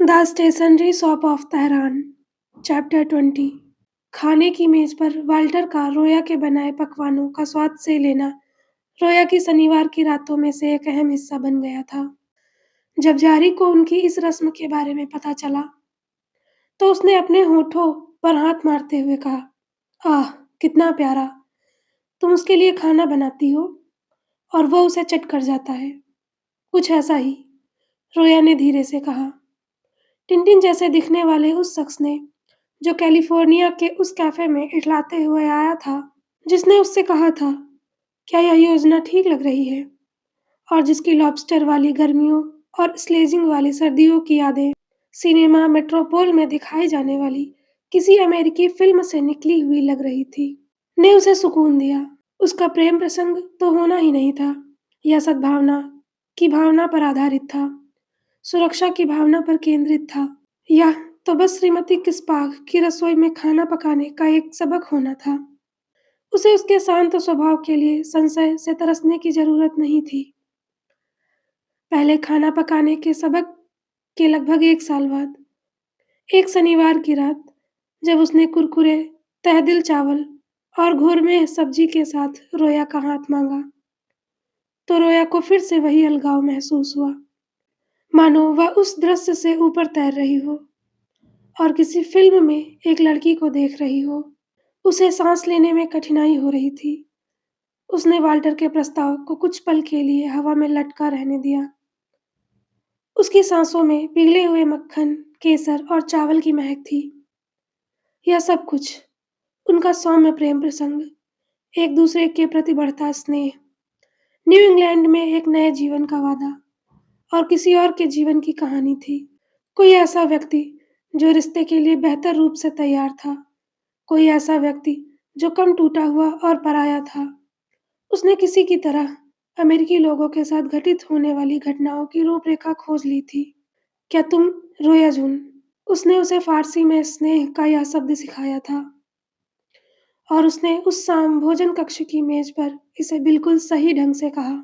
The stationery shop of Tehran chapter 20। खाने की मेज पर वाल्टर का रोया के बनाए पकवानों का स्वाद से लेना रोया की शनिवार की रातों में से एक अहम हिस्सा बन गया था। जब जारी को उनकी इस रस्म के बारे में पता चला तो उसने अपने होठों पर हाथ मारते हुए कहा, आह कितना प्यारा, तुम उसके लिए खाना बनाती हो और वो उसे चट कर जाता है। कुछ ऐसा ही, रोया ने धीरे से कहा। टिनटिन जैसे दिखने वाले उस शख्स ने, जो कैलिफोर्निया के उस कैफे में इठलाते हुए आया था, जिसने उससे कहा था, क्या यह योजना ठीक लग रही है? और जिसकी लॉबस्टर वाली गर्मियों और स्लेजिंग वाली सर्दियों की यादें सिनेमा मेट्रोपोल में दिखाई जाने वाली किसी अमेरिकी फिल्म से निकली हुई लग रही थी, ने उसे सुकून दिया। उसका प्रेम प्रसंग तो होना ही नहीं था। यह सद्भावना की भावना पर आधारित था, सुरक्षा की भावना पर केंद्रित था। यह तो बस श्रीमती किस्पाग की रसोई में खाना पकाने का एक सबक होना था। उसे उसके शांत स्वभाव के लिए संशय से तरसने की जरूरत नहीं थी। पहले खाना पकाने के सबक के लगभग 1 साल बाद, एक शनिवार की रात, जब उसने कुरकुरे, तहदिल चावल और घुरमे सब्जी के साथ रोया का हाथ मांगा, तो रोया को फिर से वही अलगाव महसूस हुआ, मानो वह उस दृश्य से ऊपर तैर रही हो और किसी फिल्म में एक लड़की को देख रही हो। उसे सांस लेने में कठिनाई हो रही थी। उसने वाल्टर के प्रस्ताव को कुछ पल के लिए हवा में लटका रहने दिया। उसकी सांसों में पिघले हुए मक्खन, केसर और चावल की महक थी। यह सब कुछ, उनका सौम्य प्रेम प्रसंग, एक दूसरे के प्रति बढ़ता स्नेह, न्यू इंग्लैंड में एक नए जीवन का वादा और किसी और के जीवन की कहानी थी। कोई ऐसा व्यक्ति जो रिश्ते के लिए बेहतर रूप से तैयार था, कोई ऐसा व्यक्ति जो कम टूटा हुआ और पराया था। उसने किसी की तरह अमेरिकी लोगों के साथ घटित होने वाली घटनाओं की रूपरेखा खोज ली थी। क्या तुम रोया जून? उसने उसे फारसी में स्नेह का यह शब्द सिखाया था और उसने उस शाम भोजन कक्ष की मेज पर इसे बिल्कुल सही ढंग से कहा।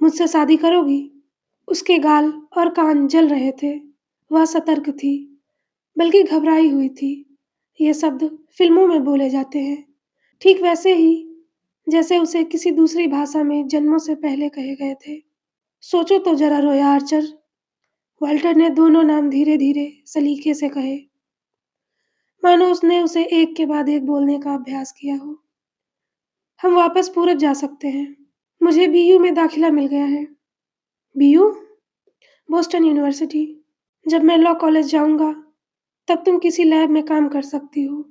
मुझसे शादी करोगी? उसके गाल और कान जल रहे थे। वह सतर्क थी, बल्कि घबराई हुई थी। ये शब्द फिल्मों में बोले जाते हैं, ठीक वैसे ही जैसे उसे किसी दूसरी भाषा में जन्मों से पहले कहे गए थे। सोचो तो जरा रोया आर्चर, वाल्टर ने दोनों नाम धीरे धीरे सलीके से कहे, मानो उसने उसे एक के बाद एक बोलने का अभ्यास किया हो। हम वापस पूरब जा सकते हैं। मुझे बीयू में दाखिला मिल गया है। बीयू? Boston University. जब मैं लॉ कॉलेज जाऊंगा तब तुम किसी लैब में काम कर सकती हो।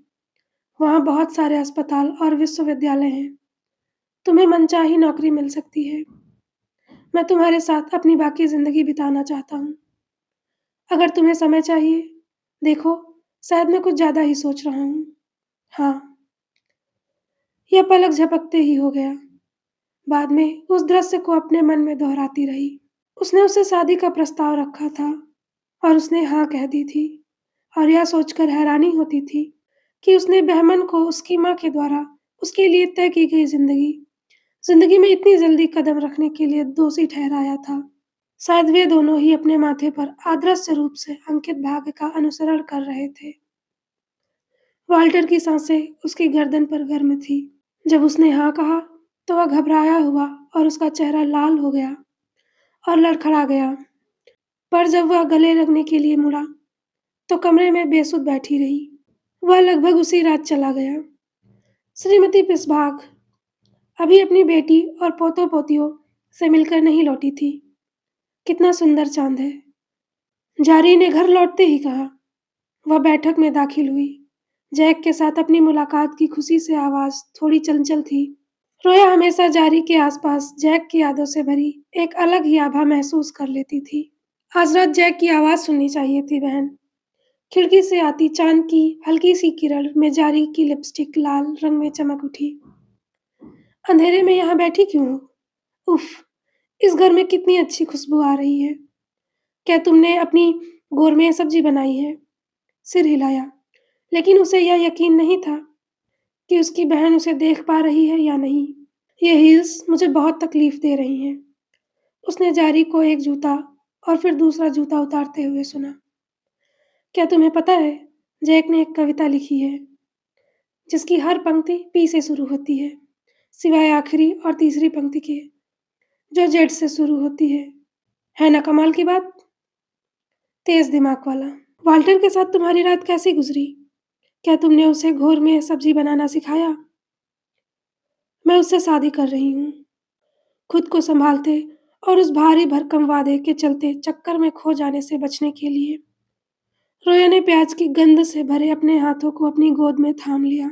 वहाँ बहुत सारे अस्पताल और विश्वविद्यालय हैं। तुम्हें मनचाही नौकरी मिल सकती है। मैं तुम्हारे साथ अपनी बाकी जिंदगी बिताना चाहता हूँ। अगर तुम्हें समय चाहिए, देखो, शायद मैं कुछ ज्यादा ही सोच रहा हूँ। हाँ। यह पलक झपकते ही हो गया। बाद में उस दृश्य को अपने मन में दोहराती रही। उसने उसे शादी का प्रस्ताव रखा था और उसने हाँ कह दी थी, और यह सोचकर हैरानी होती थी कि उसने बहमन को उसकी माँ के द्वारा उसके लिए तय की गई जिंदगी में इतनी जल्दी कदम रखने के लिए दोषी ठहराया था। शायद वे दोनों ही अपने माथे पर अदृश्य रूप से अंकित भाग्य का अनुसरण कर रहे थे। वाल्टर की सांसें उसकी गर्दन पर गर्म थी। जब उसने हाँ कहा तो वह घबराया हुआ और उसका चेहरा लाल हो गया और लड़खड़ा गया। पर जब वह गले लगने के लिए मुड़ा तो कमरे में बेसुध बैठी रही। वह लगभग उसी रात चला गया। श्रीमती पिस्बाग अभी अपनी बेटी और पोतों पोतियों से मिलकर नहीं लौटी थी। कितना सुंदर चांद है, जारी ने घर लौटते ही कहा। वह बैठक में दाखिल हुई। जैक के साथ अपनी मुलाकात की खुशी से आवाज थोड़ी चंचल थी। रोया हमेशा जारी के आसपास जैक की यादों से भरी एक अलग ही आभा महसूस कर लेती थी। आज रात जैक की आवाज सुननी चाहिए थी बहन। खिड़की से आती चांद की हल्की सी किरण में जारी की लिपस्टिक लाल रंग में चमक उठी। अंधेरे में यहाँ बैठी क्यों हो? उफ, इस घर में कितनी अच्छी खुशबू आ रही है। क्या तुमने अपनी गोरमे सब्जी बनाई है? सिर हिलाया, लेकिन उसे यह यकीन नहीं था कि उसकी बहन उसे देख पा रही है या नहीं। ये हील्स मुझे बहुत तकलीफ दे रही हैं। उसने जारी को एक जूता और फिर दूसरा जूता उतारते हुए सुना। क्या तुम्हें पता है, जैक ने एक कविता लिखी है जिसकी हर पंक्ति पी से शुरू होती है, सिवाय आखिरी और तीसरी पंक्ति के, जो जेड से शुरू होती है। है ना कमाल की बात? तेज दिमाग वाला। वाल्टर के साथ तुम्हारी रात कैसी गुजरी? क्या तुमने उसे घोर में सब्जी बनाना सिखाया? मैं उससे शादी कर रही हूँ। खुद को संभालते और उस भारी भरकम वादे के चलते चक्कर में खो जाने से बचने के लिए रोया ने प्याज की गंध से भरे अपने हाथों को अपनी गोद में थाम लिया।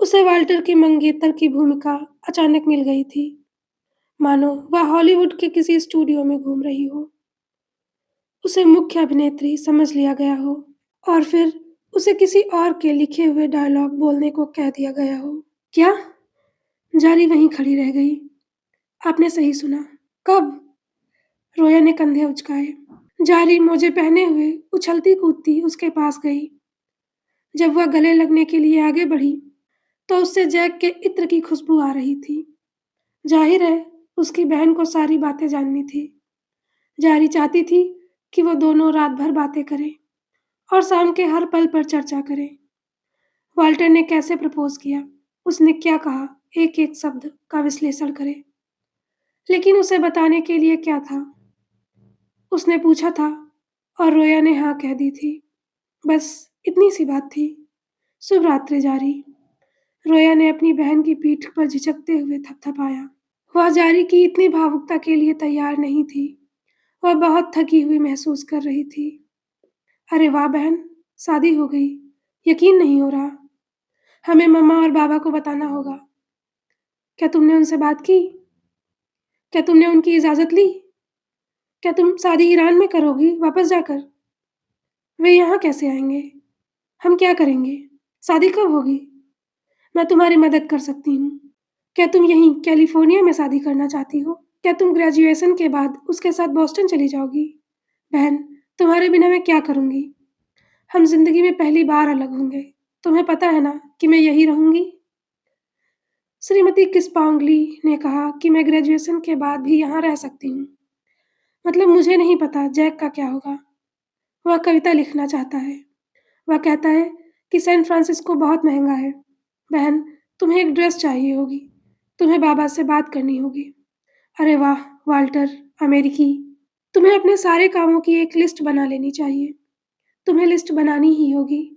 उसे वाल्टर की मंगेतर की भूमिका अचानक मिल गई थी, मानो वह हॉलीवुड के किसी स्टूडियो में घूम रही हो। उसे मुख्य अभिनेत्री समझ लिया गया हो और फिर उसे किसी और के लिखे हुए डायलॉग बोलने को कह दिया गया हो। क्या? जारी वहीं खड़ी रह गई। आपने सही सुना। कब? रोया ने कंधे उचकाए। जारी मोजे पहने हुए उछलती कूदती उसके पास गई। जब वह गले लगने के लिए आगे बढ़ी तो उससे जैक के इत्र की खुशबू आ रही थी। जाहिर है उसकी बहन को सारी बातें जाननी थी। जारी चाहती थी कि वो दोनों रात भर बातें करें और शाम के हर पल पर चर्चा करें। वाल्टर ने कैसे प्रपोज किया, उसने क्या कहा, एक एक शब्द का विश्लेषण करे। लेकिन उसे बताने के लिए क्या था? उसने पूछा था और रोया ने हाँ कह दी थी। बस इतनी सी बात थी। शुभ रात्रि जारी। रोया ने अपनी बहन की पीठ पर झिझकते हुए थपथपाया। वह जारी की इतनी भावुकता के लिए तैयार नहीं थी। वह बहुत थकी हुई महसूस कर रही थी। अरे वाह बहन, शादी हो गई। यकीन नहीं हो रहा। हमें मम्मा और बाबा को बताना होगा। क्या तुमने उनसे बात की? क्या तुमने उनकी इजाज़त ली? क्या तुम शादी ईरान में करोगी वापस जाकर? वे यहाँ कैसे आएंगे? हम क्या करेंगे? शादी कब होगी? मैं तुम्हारी मदद कर सकती हूँ। क्या तुम यहीं कैलिफोर्निया में शादी करना चाहती हो? क्या तुम ग्रेजुएशन के बाद उसके साथ बॉस्टन चली जाओगी? बहन, तुम्हारे बिना मैं क्या करूँगी? हम जिंदगी में पहली बार अलग होंगे। तुम्हें पता है ना कि मैं यहीं रहूँगी? श्रीमती किस्पांगली ने कहा कि मैं ग्रेजुएशन के बाद भी यहाँ रह सकती हूँ। मतलब मुझे नहीं पता जैक का क्या होगा। वह कविता लिखना चाहता है। वह कहता है कि सैन फ्रांसिस्को बहुत महंगा है। बहन, तुम्हें एक ड्रेस चाहिए होगी। तुम्हें बाबा से बात करनी होगी। अरे वाह वाल्टर, अमेरिकी। तुम्हें अपने सारे कामों की एक लिस्ट बना लेनी चाहिए। तुम्हें लिस्ट बनानी ही होगी।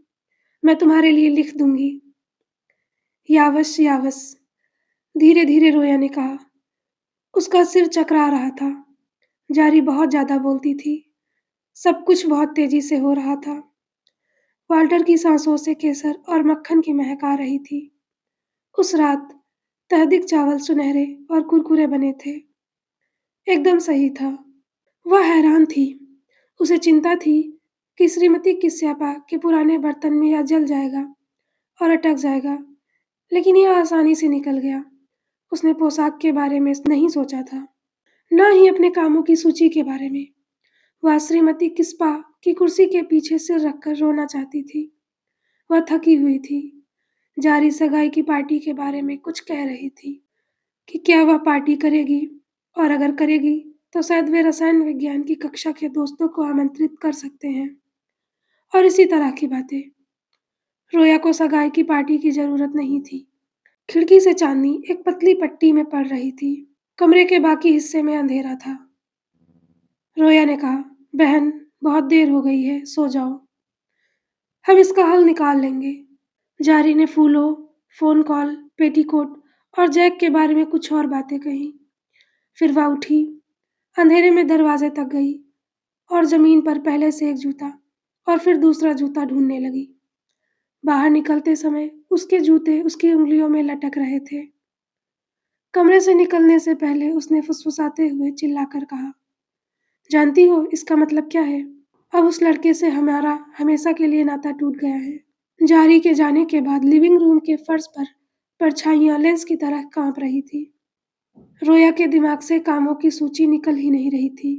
मैं तुम्हारे लिए लिख दूंगी। यावश यावस, धीरे धीरे रोया ने कहा। उसका सिर चकरा रहा था। जारी बहुत ज्यादा बोलती थी। सब कुछ बहुत तेजी से हो रहा था। वाल्टर की सांसों से केसर और मक्खन की महक आ रही थी। उस रात तहदिक चावल सुनहरे और कुरकुरे बने थे। एकदम सही था। वह हैरान थी। उसे चिंता थी कि श्रीमती किस्यापा के पुराने बर्तन में यह जल जाएगा और अटक जाएगा, लेकिन यह आसानी से निकल गया। उसने पोशाक के बारे में नहीं सोचा था, न ही अपने कामों की सूची के बारे में। वह श्रीमती किस्पा की कुर्सी के पीछे सिर रखकर रोना चाहती थी। वह थकी हुई थी। जारी सगाई की पार्टी के बारे में कुछ कह रही थी कि क्या वह पार्टी करेगी, और अगर करेगी तो शायद वे रसायन विज्ञान की कक्षा के दोस्तों को आमंत्रित कर सकते हैं, और इसी तरह की बातें। रोया को सगाई की पार्टी की जरूरत नहीं थी। खिड़की से चांदनी एक पतली पट्टी में पड़ रही थी। कमरे के बाकी हिस्से में अंधेरा था। रोया ने कहा, बहन बहुत देर हो गई है, सो जाओ। हम इसका हल निकाल लेंगे। जारी ने फूलों, फोन कॉल, पेटीकोट और जैक के बारे में कुछ और बातें कही। फिर वह उठी, अंधेरे में दरवाजे तक गई और जमीन पर पहले से एक जूता और फिर दूसरा जूता ढूंढने लगी। बाहर निकलते समय उसके जूते उसकी उंगलियों में लटक रहे थे। कमरे से निकलने से पहले उसने फुसफुसाते हुए चिल्लाकर कहा, जानती हो इसका मतलब क्या है? अब उस लड़के से हमारा हमेशा के लिए नाता टूट गया है। जारी के जाने के बाद लिविंग रूम के फर्श पर परछाइयां लेंस की तरह कांप रही थी। रोया के दिमाग से कामों की सूची निकल ही नहीं रही थी।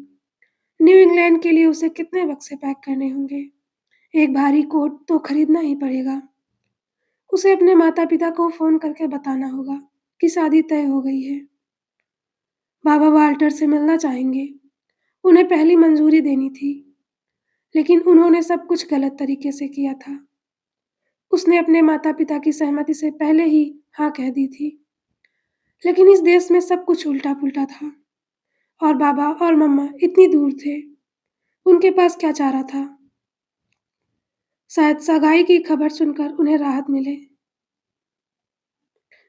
न्यू इंग्लैंड के लिए उसे कितने बक्से पैक करने होंगे? एक भारी कोट तो खरीदना ही पड़ेगा। उसे अपने माता पिता को फोन करके बताना होगा कि शादी तय हो गई है। बाबा वाल्टर से मिलना चाहेंगे। उन्हें पहली मंजूरी देनी थी, लेकिन उन्होंने सब कुछ गलत तरीके से किया था। उसने अपने माता-पिता की सहमति से पहले ही हाँ कह दी थी। लेकिन इस देश में सब कुछ उल्टा-पुल्टा था और बाबा और मम्मा इतनी दूर थे। उनके पास क्या चारा था? शायद सगाई की खबर सुनकर उन्हें राहत मिले।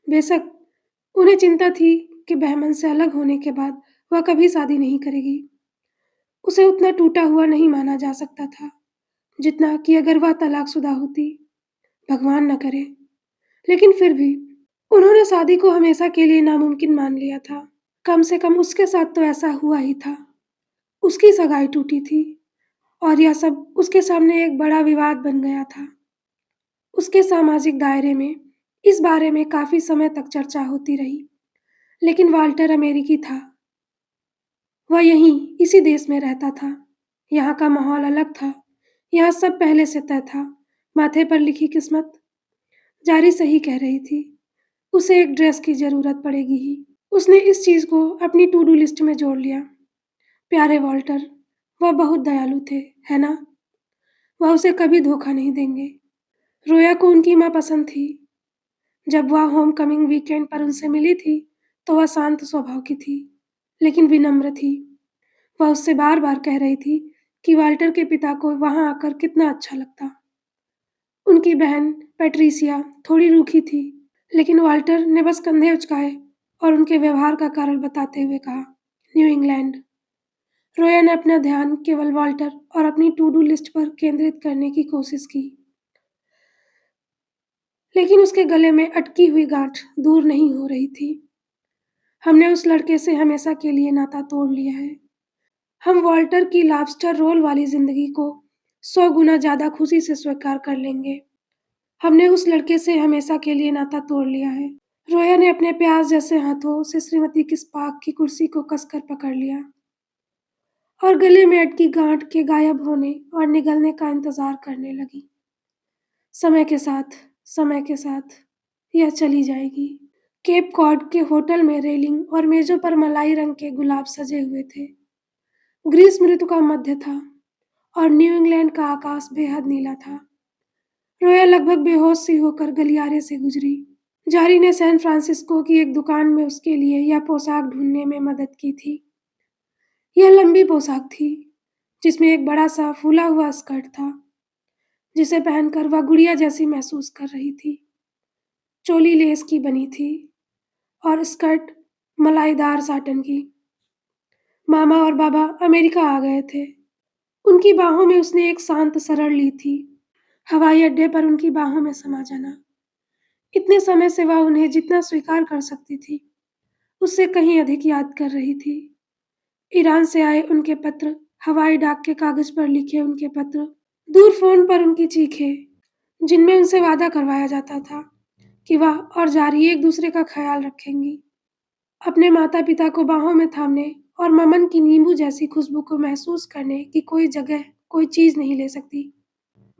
बेशक उन्हें चिंता थी कि बहमन से अलग होने के बाद वह कभी शादी नहीं करेगी। उसे उतना टूटा हुआ नहीं माना जा सकता था, जितना कि अगर वह तलाकशुदा होती। भगवान न करे। लेकिन फिर भी उन्होंने शादी को हमेशा के लिए नामुमकिन मान लिया था। कम से कम उसके साथ तो ऐसा हुआ ही था। उसकी सगाई टूटी थी और यह सब उसके सामने एक बड़ा विवाद बन गया था। उसके सामाजिक दायरे में इस बारे में काफ़ी समय तक चर्चा होती रही, लेकिन वाल्टर अमेरिकी था। वह यहीं, इसी देश में रहता था। यहाँ का माहौल अलग था। यहाँ सब पहले से तय था। माथे पर लिखी किस्मत। जारी सही कह रही थी। उसे एक ड्रेस की ज़रूरत पड़ेगी ही। उसने इस चीज़ को अपनी टू डू लिस्ट में जोड़ लिया। प्यारे वॉल्टर, वह बहुत दयालु थे, है ना? वह उसे कभी धोखा नहीं देंगे। रोया को उनकी माँ पसंद थी। जब वह होम कमिंग वीकेंड पर उनसे मिली थी, तो वह शांत स्वभाव की थी, लेकिन विनम्र थी। वह उससे बार-बार कह रही थी कि वाल्टर के पिता को वहाँ आकर कितना अच्छा लगता। उनकी बहन पैट्रिसिया थोड़ी रूखी थी, लेकिन वाल्टर ने बस कंधे उचकाए और उनके व्यवहार का कारण बताते हुए कहा, न्यू इंग्लैंड। रोया ने अपना ध्यान केवल वाल्टर और अपनी टू डू लिस्ट पर केंद्रित करने की कोशिश की, लेकिन उसके गले में अटकी हुई गांठ दूर नहीं हो रही थी। हमने उस लड़के से हमेशा के लिए नाता तोड़ लिया है। हम वॉल्टर की लॉबस्टर रोल वाली जिंदगी को 100 गुना ज्यादा खुशी से स्वीकार कर लेंगे। हमने उस लड़के से हमेशा के लिए नाता तोड़ लिया है। रोया ने अपने प्याज जैसे हाथों से श्रीमती किस्पाक की कुर्सी को कसकर पकड़ लिया और गले में अटकी गांठ के गायब होने और निगलने का इंतजार करने लगी। समय के साथ, समय के साथ यह चली जाएगी। केप कॉड के होटल में रेलिंग और मेजों पर मलाई रंग के गुलाब सजे हुए थे। ग्रीष्म ऋतु का मध्य था और न्यू इंग्लैंड का आकाश बेहद नीला था। रोया लगभग बेहोश सी होकर गलियारे से गुजरी। जारी ने सैन फ्रांसिस्को की एक दुकान में उसके लिए यह पोशाक ढूंढने में मदद की थी। यह लंबी पोशाक थी, जिसमें एक बड़ा सा फूला हुआ स्कर्ट था, जिसे पहनकर वह गुड़िया जैसी महसूस कर रही थी। चोली लेस की बनी थी और स्कर्ट मलाईदार साटन की। मामा और बाबा अमेरिका आ गए थे। उनकी बाहों में उसने एक शांत सरड़ ली थी। हवाई अड्डे पर उनकी बाहों में समा जाना। इतने समय से वह उन्हें जितना स्वीकार कर सकती थी, उससे कहीं अधिक याद कर रही थी। ईरान से आए उनके पत्र, हवाई डाक के कागज पर लिखे उनके पत्र, दूर फोन पर उनकी चीखें, जिनमें उनसे वादा करवाया जाता था कि वह और जारी एक दूसरे का ख्याल रखेंगी। अपने माता-पिता को बाहों में थामने और ममन की नींबू जैसी खुशबू को महसूस करने की कोई जगह, कोई चीज़ नहीं ले सकती।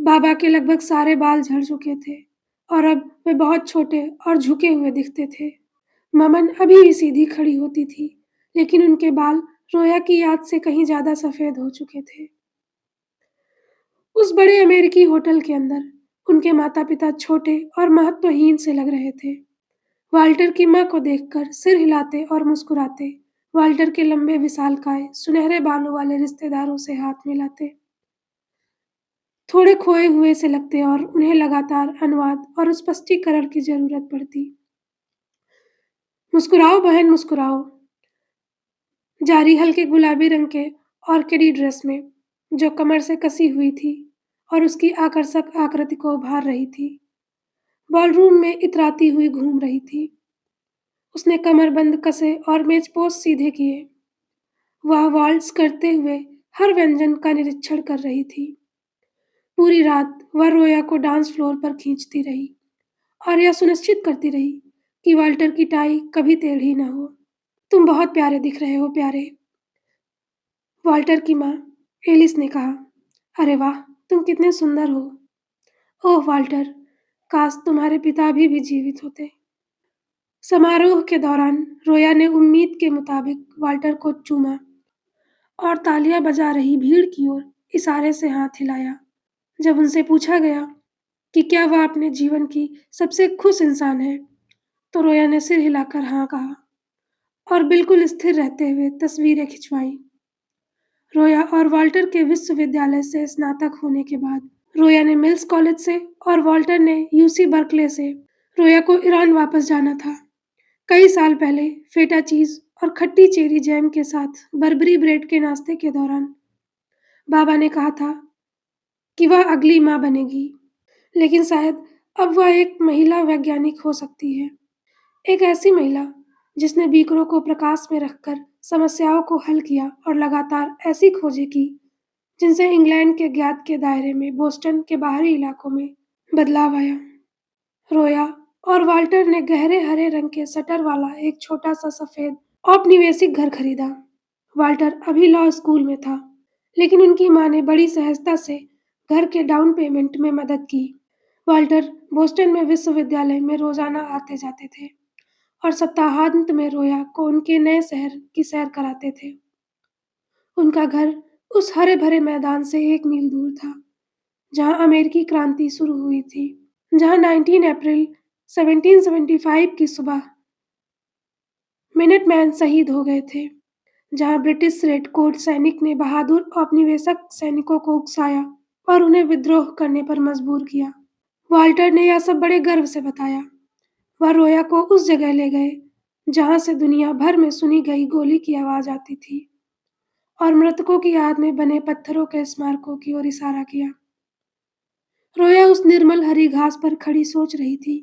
बाबा के लगभग सारे बाल झड़ चुके थे और अब वे बहुत छोटे और झुके हुए दिखते थे। ममन अभी भी सीधी खड़ी होती थी, लेकिन उनके बाल रोया की याद से कहीं ज़्यादा सफ़ेद हो चुके थे। उस बड़े अमेरिकी होटल के अंदर उनके माता-पिता छोटे और महत्वहीन से लग रहे थे। वाल्टर की माँ को देखकर सिर हिलाते और मुस्कुराते, वाल्टर के लंबे विशालकाय, सुनहरे बालों वाले रिश्तेदारों से हाथ मिलाते। थोड़े खोए हुए से लगते और उन्हें लगातार अनुवाद और स्पष्टीकरण की ज़रूरत पड़ती। मुस्कुराओ बहन मुस्कुराओ। जारी हल्के गुलाबी रंग के ऑर्किडी ड्रेस में, जो कमर से कसी हुई थी और उसकी आकर्षक आकृति को उभार रही थी, बॉलरूम में इतराती हुई घूम रही थी। उसने कमरबंद कसे और मेजपोश सीधे किए। वह वाल्ट्ज करते हुए हर व्यंजन का निरीक्षण कर रही थी। पूरी रात वह रोया को डांस फ्लोर पर खींचती रही और यह सुनिश्चित करती रही कि वाल्टर की टाई कभी टेढ़ी न हो। तुम बहुत प्यारे दिख रहे हो प्यारे, वाल्टर की माँ एलिस ने कहा। अरे वाह, तुम कितने सुंदर हो। ओह वाल्टर, काश तुम्हारे पिता अभी भी जीवित होते। समारोह के दौरान रोया ने उम्मीद के मुताबिक वाल्टर को चूमा और तालियां बजा रही भीड़ की ओर इशारे से हाथ हिलाया। जब उनसे पूछा गया कि क्या वह अपने जीवन की सबसे खुश इंसान है, तो रोया ने सिर हिलाकर हाँ कहा और बिल्कुल स्थिर रहते हुए तस्वीरें खिंचवाई। रोया और वाल्टर के विश्वविद्यालय से स्नातक होने के बाद रोया ने मिल्स कॉलेज से और वाल्टर ने यूसी बर्कले से। रोया को ईरान वापस जाना था। कई साल पहले फेटा चीज और खट्टी चेरी जैम के साथ बर्बरी ब्रेड के नाश्ते के दौरान बाबा ने कहा था कि वह अगली माँ बनेगी, लेकिन शायद अब वह एक महिला वैज्ञानिक हो सकती है। एक ऐसी महिला जिसने बीकरों को प्रकाश में रखकर समस्याओं को हल किया और लगातार ऐसी खोजें की जिनसे इंग्लैंड के ज्ञात के दायरे में बोस्टन के बाहरी इलाकों में बदलाव आया। रोया और वाल्टर ने गहरे हरे रंग के शटर वाला एक छोटा सा सफेद औपनिवेशिक घर खरीदा। वाल्टर अभी लॉ स्कूल में था, लेकिन उनकी माँ ने बड़ी सहजता से घर के डाउन पेमेंट में मदद की। वाल्टर बोस्टन में विश्वविद्यालय में रोजाना आते जाते थे और सप्ताहांत में रोया को उनके नए शहर की सैर कराते थे। उनका घर उस हरे भरे मैदान से 1 मील दूर था जहां अमेरिकी क्रांति शुरू हुई थी, जहां 19 अप्रैल 1775 की सुबह मिनटमैन शहीद हो गए थे, जहां ब्रिटिश रेड कोट सैनिक ने बहादुर औपनिवेशक सैनिकों को उकसाया और उन्हें विद्रोह करने पर मजबूर किया। वाल्टर ने यह सब बड़े गर्व से बताया। वह रोया को उस जगह ले गए जहां से दुनिया भर में सुनी गई गोली की आवाज आती थी और मृतकों की याद में बने पत्थरों के स्मारकों की ओर इशारा किया। रोया उस निर्मल हरी घास पर खड़ी सोच रही थी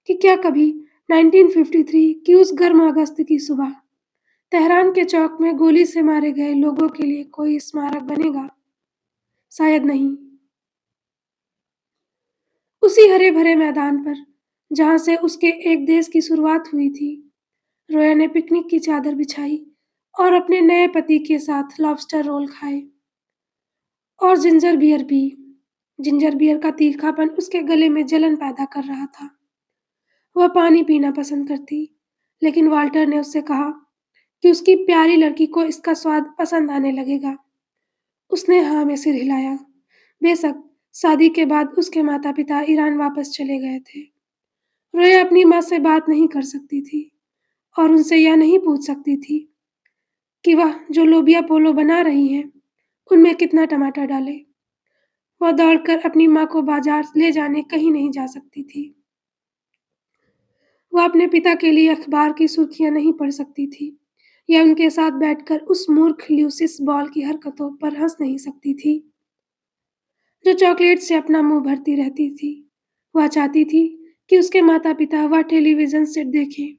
कि क्या कभी 1953 की उस गर्म अगस्त की सुबह तेहरान के चौक में गोली से मारे गए लोगों के लिए कोई स्मारक बनेगा। शायद नहीं। उसी हरे भरे मैदान पर जहां से उसके एक देश की शुरुआत हुई थी, रोया ने पिकनिक की चादर बिछाई और अपने नए पति के साथ लॉबस्टर रोल खाए और जिंजर बियर पी। जिंजर बियर का तीखापन उसके गले में जलन पैदा कर रहा था। वह पानी पीना पसंद करती, लेकिन वाल्टर ने उससे कहा कि उसकी प्यारी लड़की को इसका स्वाद पसंद आने लगेगा। उसने हाँ में सिर हिलाया। बेशक शादी के बाद उसके माता पिता ईरान वापस चले गए थे। रोया अपनी माँ से बात नहीं कर सकती थी और उनसे यह नहीं पूछ सकती थी कि वह जो लोबिया पोलो बना रही हैं उनमें कितना टमाटर डाले। वह दौड़कर अपनी माँ को बाजार ले जाने कहीं नहीं जा सकती थी। वह अपने पिता के लिए अखबार की सुर्खियां नहीं पढ़ सकती थी या उनके साथ बैठकर उस मूर्ख ल्यूसिस बॉल की हरकतों पर हंस नहीं सकती थी जो चॉकलेट से अपना मुंह भरती रहती थी। वह चाहती थी कि उसके माता पिता वह टेलीविजन सेट देखें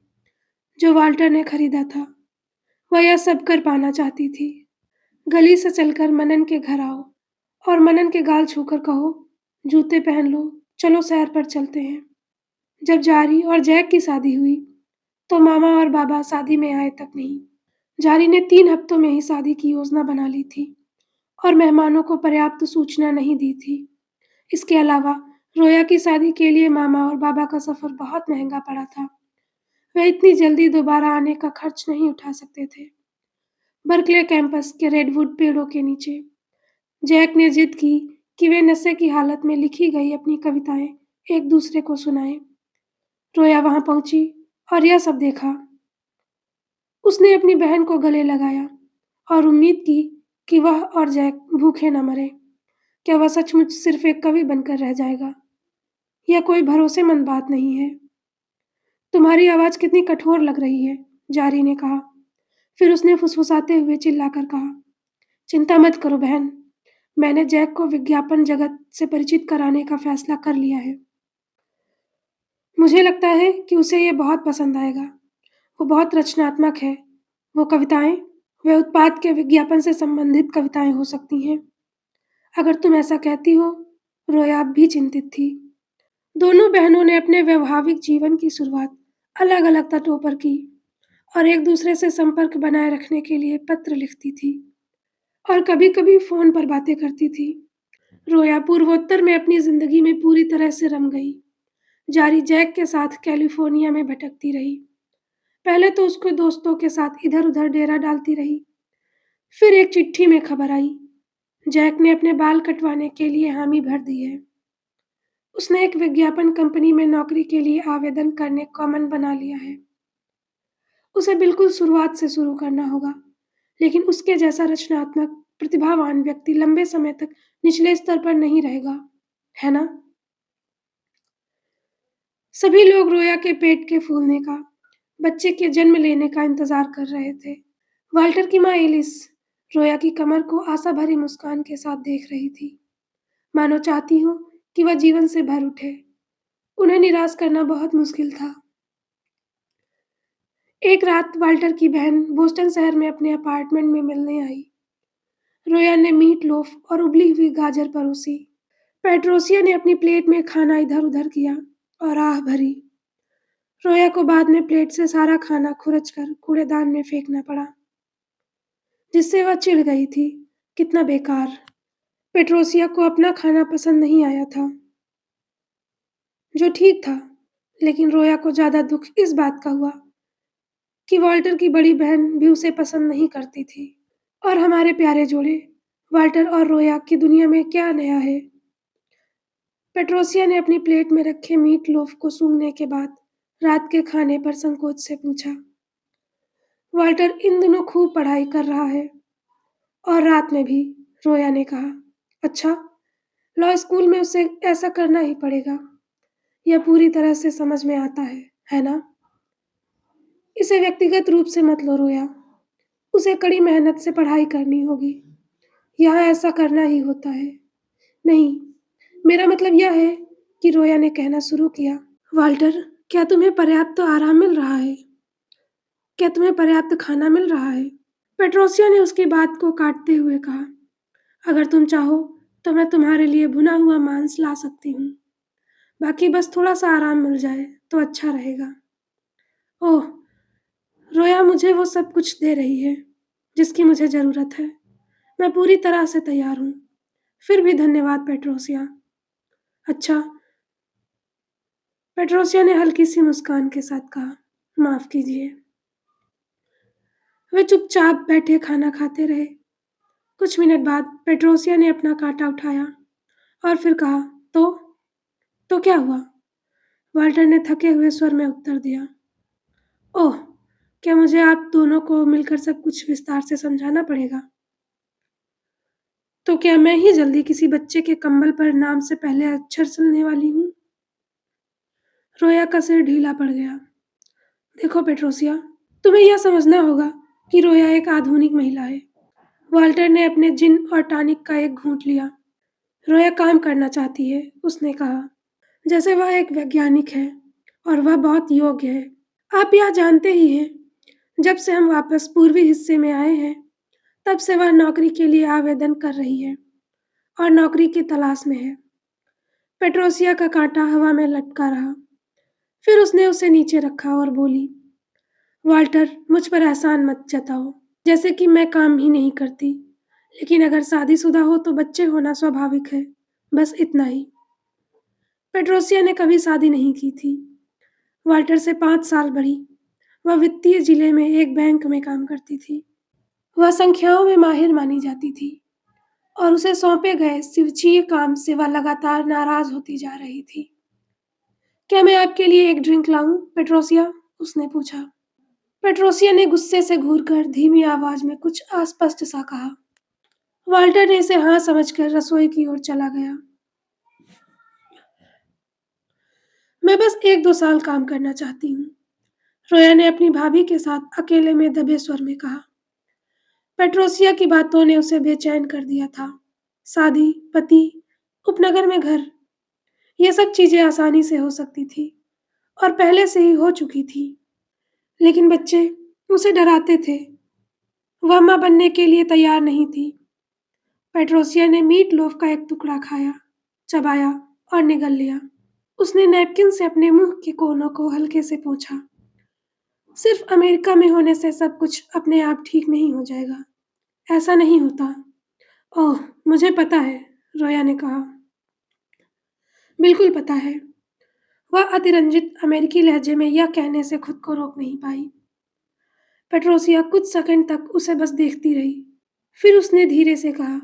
जो वाल्टर ने खरीदा था। वह यह सब कर पाना चाहती थी। गली से चलकर मनन के घर आओ और मनन के गाल छूकर कहो, जूते पहन लो, चलो सैर पर चलते हैं। जब जारी और जैक की शादी हुई तो मामा और बाबा शादी में आए तक नहीं। जारी ने 3 हफ्तों में ही शादी की योजना बना ली थी और मेहमानों को पर्याप्त सूचना नहीं दी थी। इसके अलावा रोया की शादी के लिए मामा और बाबा का सफर बहुत महंगा पड़ा था। वे इतनी जल्दी दोबारा आने का खर्च नहीं उठा सकते थे। बर्कले कैंपस के रेडवुड पेड़ों के नीचे जैक ने जिद की कि वे नशे की हालत में लिखी गई अपनी कविताएं एक दूसरे को सुनाएं। रोया वहां पहुंची और यह सब देखा। उसने अपनी बहन को गले लगाया और उम्मीद की कि वह और जैक भूखे न मरे। क्या वह सचमुच सिर्फ एक कवि बनकर रह जाएगा? यह कोई भरोसेमंद बात नहीं है। तुम्हारी आवाज कितनी कठोर लग रही है, जारी ने कहा। फिर उसने फुसफुसाते हुए चिल्लाकर कहा, चिंता मत करो बहन, मैंने जैक को विज्ञापन जगत से परिचित कराने का फैसला कर लिया है। मुझे लगता है कि उसे यह बहुत पसंद आएगा। वो बहुत रचनात्मक है। वो कविताएं, वे उत्पाद के विज्ञापन से संबंधित कविताएं हो सकती हैं। अगर तुम ऐसा कहती हो। रोया भी चिंतित थी। दोनों बहनों ने अपने वैवाहिक जीवन की शुरुआत अलग अलग तटों पर की और एक दूसरे से संपर्क बनाए रखने के लिए पत्र लिखती थी और कभी कभी फोन पर बातें करती थी। रोया पूर्वोत्तर में अपनी जिंदगी में पूरी तरह से रम गई। जारी जैक के साथ कैलिफोर्निया में भटकती रही। पहले तो उसके दोस्तों के साथ इधर उधर डेरा डालती रही, फिर एक चिट्ठी में खबर आई, जैक ने अपने बाल कटवाने के लिए हामी भर दी है। उसने एक विज्ञापन कंपनी में नौकरी के लिए आवेदन करने का मन बना लिया है। उसे बिल्कुल शुरुआत से शुरू करना होगा, लेकिन उसके जैसा रचनात्मक, प्रतिभावान व्यक्ति लंबे समय तक निचले स्तर पर नहीं रहेगा, है ना? सभी लोग रोया के पेट के फूलने का, बच्चे के जन्म लेने का इंतजार कर रहे थे। वाल्टर की माँ एलिस रोया की कमर को आशा भरी मुस्कान के साथ देख रही थी, मानो चाहती हो कि वह जीवन से भर उठे। उन्हें निराश करना बहुत मुश्किल था। एक रात वाल्टर की बहन बोस्टन शहर में अपने अपार्टमेंट में मिलने आई। रोया ने मीट लोफ और उबली हुई गाजर परोसी। पेट्रोसिया ने अपनी प्लेट में खाना इधर-उधर किया और आह भरी। रोया को बाद में प्लेट से सारा खाना खुरच-कर कूड़ेदान में फेंकना पड़ा, जिससे वह चिढ़ गई थी। कितना बेकार! पेट्रोसिया को अपना खाना पसंद नहीं आया था, जो ठीक था, लेकिन रोया को ज़्यादा दुःख इस बात का हुआ कि वाल्टर की बड़ी बहन भी उसे पसंद नहीं करती थी। और हमारे प्यारे जोड़े, वाल्टर और रोया की दुनिया में क्या नया है? पेट्रोसिया ने अपनी प्लेट में रखे मीट लोफ को सूंघने के बाद रात के खाने पर संकोच से पूछा। वाल्टर इन दिनों खूब पढ़ाई कर रहा है और रात में भी, रोया ने कहा। अच्छा, लॉ स्कूल में उसे ऐसा करना ही पड़ेगा। यह पूरी तरह से समझ में आता है ना? इसे व्यक्तिगत रूप से मत लो रोया। उसे कड़ी मेहनत से पढ़ाई करनी होगी। यहाँ ऐसा करना ही होता है। नहीं, मेरा मतलब यह है कि रोया ने कहना शुरू किया। वाल्टर, क्या तुम्हें पर्याप्त आराम मिल रहा है? क्या तुम्हें पर्याप्त खाना मिल रहा है? पेट्रोसिया ने उसकी बात को काटते हुए कहा, अगर तुम चाहो तो मैं तुम्हारे लिए भुना हुआ मांस ला सकती हूँ। बाकी बस थोड़ा सा आराम मिल जाए तो अच्छा रहेगा। ओह, रोया मुझे वो सब कुछ दे रही है जिसकी मुझे ज़रूरत है। मैं पूरी तरह से तैयार हूँ। फिर भी धन्यवाद पेट्रोसिया। अच्छा, पेट्रोसिया ने हल्की सी मुस्कान के साथ कहा, माफ़ कीजिए। वे चुपचाप बैठे खाना खाते रहे। कुछ मिनट बाद पेट्रोसिया ने अपना कांटा उठाया और फिर कहा, तो क्या हुआ? वाल्टर ने थके हुए स्वर में उत्तर दिया, ओह, क्या मुझे आप दोनों को मिलकर सब कुछ विस्तार से समझाना पड़ेगा? तो क्या मैं ही जल्दी किसी बच्चे के कंबल पर नाम से पहले अक्षर सिलने वाली हूँ? रोया का सिर ढीला पड़ गया। देखो पेट्रोसिया, तुम्हें यह समझना होगा कि रोया एक आधुनिक महिला है। वाल्टर ने अपने जिन और टॉनिक का एक घूंट लिया। रोया काम करना चाहती है, उसने कहा, जैसे वह एक वैज्ञानिक है और वह बहुत योग्य है। आप यह जानते ही हैं, जब से हम वापस पूर्वी हिस्से में आए हैं, तब से वह नौकरी के लिए आवेदन कर रही है और नौकरी की तलाश में है। पेट्रोसिया का कांटा हवा में लटका रहा। फिर उसने उसे नीचे रखा और बोली, वाल्टर, मुझ पर एहसान मत जताओ, जैसे कि मैं काम ही नहीं करती। लेकिन अगर शादीशुदा हो तो बच्चे होना स्वाभाविक है, बस इतना ही। पेट्रोसिया ने कभी शादी नहीं की थी। वाल्टर से 5 साल बड़ी। वह वित्तीय जिले में एक बैंक में काम करती थी। वह संख्याओं में माहिर मानी जाती थी और उसे सौंपे गए शिवचीय काम से वह लगातार नाराज होती जा रही थी। क्या मैं आपके लिए एक ड्रिंक लाऊं, पेट्रोसिया? उसने पूछा। पेट्रोसिया ने गुस्से से घूरकर धीमी आवाज में कुछ अस्पष्ट सा कहा। वाल्टर ने इसे हाँ समझकर रसोई की ओर चला गया। मैं बस 1-2 साल काम करना चाहती हूँ, रोया ने अपनी भाभी के साथ अकेले में दबे स्वर में कहा। पेट्रोसिया की बातों ने उसे बेचैन कर दिया था। शादी, पति, उपनगर में घर, ये सब चीजें आसानी से हो सकती थी और पहले से ही हो चुकी थी। लेकिन बच्चे उसे डराते थे। वह माँ बनने के लिए तैयार नहीं थी। पेट्रोसिया ने मीट लोफ का एक टुकड़ा खाया, चबाया और निगल लिया। उसने नैपकिन से अपने मुंह के कोनों को हल्के से पोंछा। सिर्फ अमेरिका में होने से सब कुछ अपने आप ठीक नहीं हो जाएगा। ऐसा नहीं होता। ओह, मुझे पता है, रोया ने कहा। बिल्कुल पता है। वह अतिरंजित अमेरिकी लहजे में यह कहने से खुद को रोक नहीं पाई। पेट्रोसिया कुछ सेकंड तक उसे बस देखती रही। फिर उसने धीरे से कहा,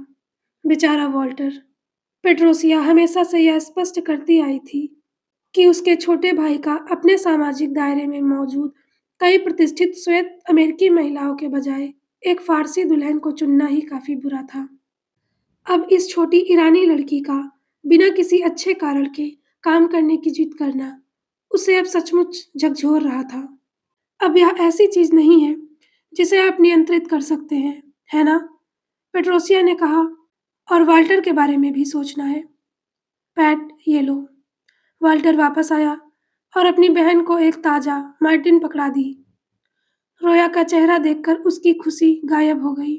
बेचारा वॉल्टर। पेट्रोसिया हमेशा से यह स्पष्ट करती आई थी कि उसके छोटे भाई का अपने सामाजिक दायरे में मौजूद कई प्रतिष्ठित श्वेत अमेरिकी महिलाओं के बजाय एक फारसी दुल्हन को चुनना ही काफी बुरा था। अब इस छोटी ईरानी लड़की का बिना किसी अच्छे कारण के काम करने की जिद करना उसे अब सचमुच झकझोर रहा था। अब यह ऐसी चीज नहीं है जिसे आप नियंत्रित कर सकते हैं, है ना? पेट्रोसिया ने कहा, और वाल्टर के बारे में भी सोचना है। पैट, ये लो। वाल्टर वापस आया और अपनी बहन को एक ताजा मार्टिन पकड़ा दी। रोया का चेहरा देखकर उसकी खुशी गायब हो गई।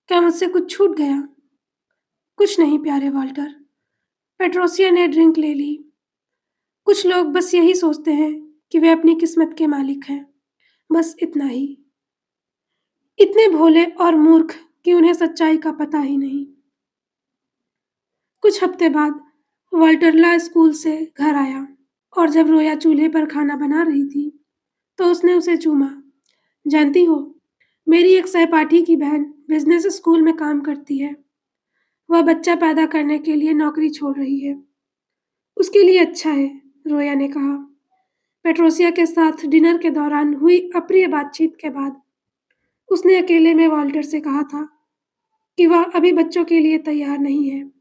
क्या मुझसे कुछ छूट गया? कुछ नहीं प्यारे वाल्टर। पेट्रोसिया ने ड्रिंक ले ली। कुछ लोग बस यही सोचते हैं कि वे अपनी किस्मत के मालिक हैं। बस इतना ही। इतने भोले और मूर्ख कि उन्हें सच्चाई का पता ही नहीं। कुछ हफ्ते बाद वाल्टरला स्कूल से घर आया और जब रोया चूल्हे पर खाना बना रही थी तो उसने उसे चूमा। जानती हो, मेरी एक सहपाठी की बहन बिजनेस स्कूल में काम करती है। वह बच्चा पैदा करने के लिए नौकरी छोड़ रही है। उसके लिए अच्छा है, रोया ने कहा। पेट्रोसिया के साथ डिनर के दौरान हुई अप्रिय बातचीत के बाद उसने अकेले में वाल्टर से कहा था कि वह अभी बच्चों के लिए तैयार नहीं है।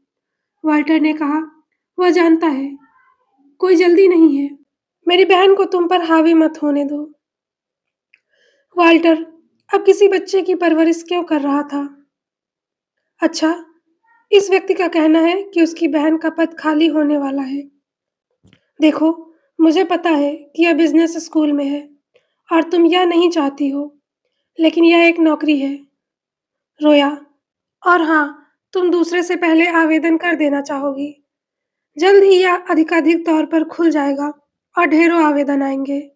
वाल्टर ने कहा, वह जानता है, कोई जल्दी नहीं है। मेरी बहन को तुम पर हावी मत होने दो। वाल्टर अब किसी बच्चे की परवरिश क्यों कर रहा था? अच्छा, इस व्यक्ति का कहना है कि उसकी बहन का पद खाली होने वाला है। देखो, मुझे पता है कि यह बिजनेस स्कूल में है और तुम यह नहीं चाहती हो, लेकिन यह एक नौकरी है, रोया। और हाँ, तुम दूसरे से पहले आवेदन कर देना चाहोगी। जल्द ही यह अधिकाधिक तौर पर खुल जाएगा और ढेरों आवेदन आएंगे।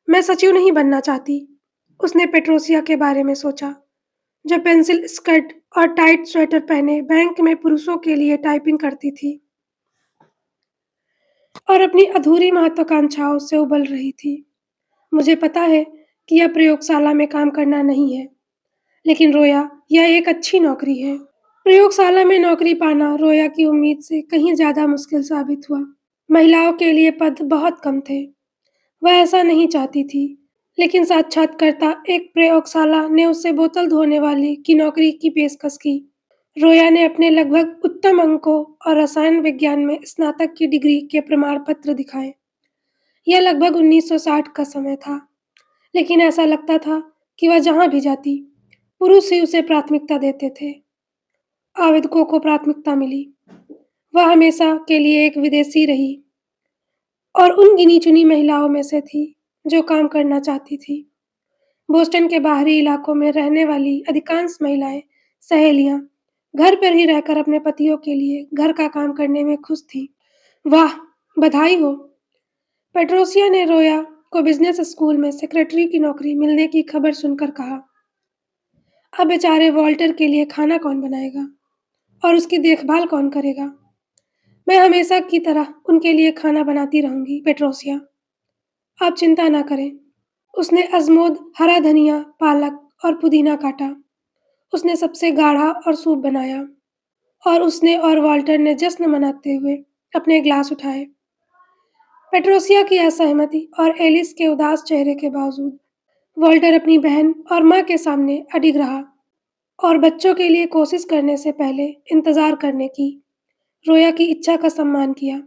मैं सचिव नहीं बनना चाहती। उसने पेट्रोसिया के बारे में सोचा, जो पेंसिल स्कर्ट और टाइट स्वेटर पहने बैंक में पुरुषों के लिए टाइपिंग करती थी और अपनी अधूरी महत्वाकांक्षाओं से उबल रही थी। मुझे पता है कि यह प्रयोगशाला में काम करना नहीं है, लेकिन रोया, यह एक अच्छी नौकरी है। प्रयोगशाला में नौकरी पाना रोया की उम्मीद से कहीं ज्यादा मुश्किल साबित हुआ। महिलाओं के लिए पद बहुत कम थे। वह ऐसा नहीं चाहती थी, लेकिन साक्षात्कारता एक प्रयोगशाला ने उसे बोतल धोने वाली की नौकरी की पेशकश की। रोया ने अपने लगभग उत्तम अंकों और रसायन विज्ञान में स्नातक की डिग्री के प्रमाण पत्र दिखाए। यह लगभग 1960 का समय था, लेकिन ऐसा लगता था कि वह जहां भी जाती, पुरुष ही उसे प्राथमिकता देते थे। आवेदकों को प्राथमिकता मिली। वह हमेशा के लिए एक विदेशी रही और उन गिनी-चुनी महिलाओं में से थी जो काम करना चाहती थी। बोस्टन के बाहरी इलाकों में रहने वाली अधिकांश महिलाएं, सहेलियां, घर पर ही रहकर अपने पतियों के लिए घर का काम करने में खुश थीं। वाह, बधाई हो! पेट्रोसिया ने रोया को बिजनेस स्कूल में सेक्रेटरी की नौकरी मिलने की खबर सुनकर कहा, अब बेचारे वॉल्टर के लिए खाना कौन बनाएगा और उसकी देखभाल कौन करेगा? मैं हमेशा की तरह उनके लिए खाना बनाती रहूंगी, पेट्रोसिया। आप चिंता ना करें। उसने अजमोद, हरा धनिया, पालक और पुदीना काटा। उसने सबसे गाढ़ा और सूप बनाया और उसने और वाल्टर ने जश्न मनाते हुए अपने ग्लास उठाए। पेट्रोसिया की असहमति और एलिस के उदास चेहरे के बावजूद वाल्टर अपनी बहन और माँ के सामने अडिग रहा और बच्चों के लिए कोशिश करने से पहले इंतजार करने की रोया की इच्छा का सम्मान किया।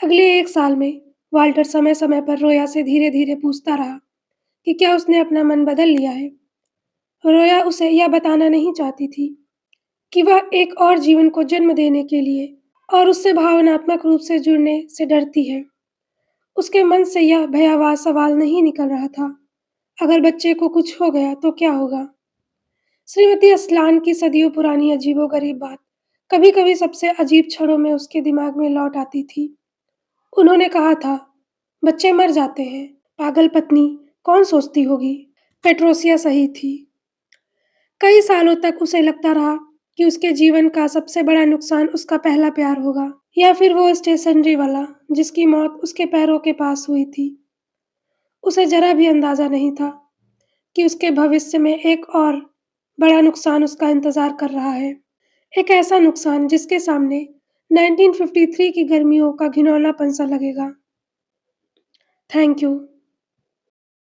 अगले 1 साल में वाल्टर समय-समय पर रोया से धीरे-धीरे पूछता रहा कि क्या उसने अपना मन बदल लिया है। रोया उसे यह बताना नहीं चाहती थी कि वह एक और जीवन को जन्म देने के लिए और उससे भावनात्मक रूप से जुड़ने से डरती है। उसके मन से यह भयावह सवाल नहीं निकल रहा था, अगर बच्चे को कुछ हो गया तो क्या होगा? श्रीमती अस्लान की सदियों पुरानी अजीबोगरीब बात कभी-कभी सबसे अजीब क्षणों में उसके दिमाग में लौट आती थी। उन्होंने कहा था, बच्चे मर जाते हैं, पागल पत्नी कौन सोचती होगी? पेट्रोसिया सही थी। कई सालों तक उसे लगता रहा कि उसके जीवन का सबसे बड़ा नुकसान उसका पहला प्यार होगा या फिर वो स्टेशनरी वाला जिसकी मौत उसके पैरों के पास हुई थी। उसे जरा भी अंदाजा नहीं था कि उसके भविष्य में एक और बड़ा नुकसान उसका इंतज़ार कर रहा है। एक ऐसा नुकसान जिसके सामने 1953 की गर्मियों का घिनौनापन सा लगेगा। Thank you.